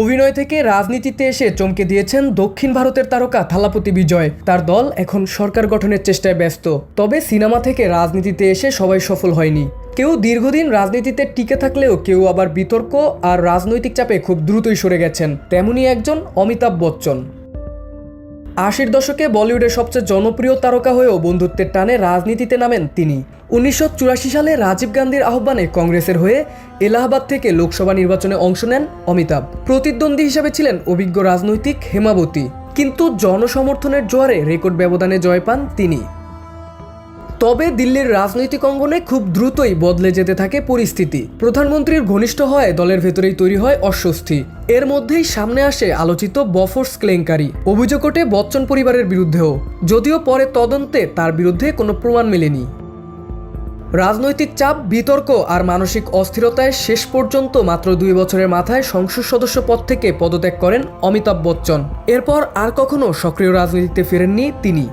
অভিনয় থেকে রাজনীতিতে এসে চমকে দিয়েছেন দক্ষিণ ভারতের তারকা থালাপতি বিজয়। তার দল এখন সরকার গঠনের চেষ্টায় ব্যস্ত। তবে সিনেমা থেকে রাজনীতিতে এসে সবাই সফল হয়নি। কেউ দীর্ঘদিন রাজনীতিতে টিকে থাকলেও কেউ আবার বিতর্ক আর রাজনৈতিক চাপে খুব দ্রুতই সরে গেছেন। তেমনই একজন অমিতাভ বচ্চন। ৮০ দশকে বলিউডের সবচেয়ে জনপ্রিয় তারকা হয়েও বন্ধুত্বের টানে রাজনীতিতে নামেন তিনি। ১৯৮৪ সালে রাজীব গান্ধীর আহ্বানে কংগ্রেসের হয়ে এলাহাবাদ থেকে লোকসভা নির্বাচনে অংশ নেন অমিতাভ। প্রতিদ্বন্দ্বী হিসেবে ছিলেন অভিজ্ঞ রাজনৈতিক হেমাবতী, কিন্তু জনসমর্থনের জোয়ারে রেকর্ড ব্যবধানে জয় পান তিনি। তবে দিল্লির রাজনৈতিক অঙ্গনে খুব দ্রুতই বদলে যেতে থাকে পরিস্থিতি। প্রধানমন্ত্রীর ঘনিষ্ঠ হওয়ায় দলের ভেতরেই তৈরি হয় অস্বস্তি। এর মধ্যেই সামনে আসে আলোচিত বফর্স কেলেঙ্কারি। অভিযোগ ওঠে বচ্চন পরিবারের বিরুদ্ধেও, যদিও পরে তদন্তে তার বিরুদ্ধে কোনো প্রমাণ মেলেনি। রাজনৈতিক চাপ, বিতর্ক আর মানসিক অস্থিরতায় শেষ পর্যন্ত মাত্র ২ বছরের মাথায় সংসদ সদস্য পদ থেকে পদত্যাগ করেন অমিতাভ বচ্চন। এরপর আর কখনো সক্রিয় রাজনীতিতে ফেরেননি তিনি।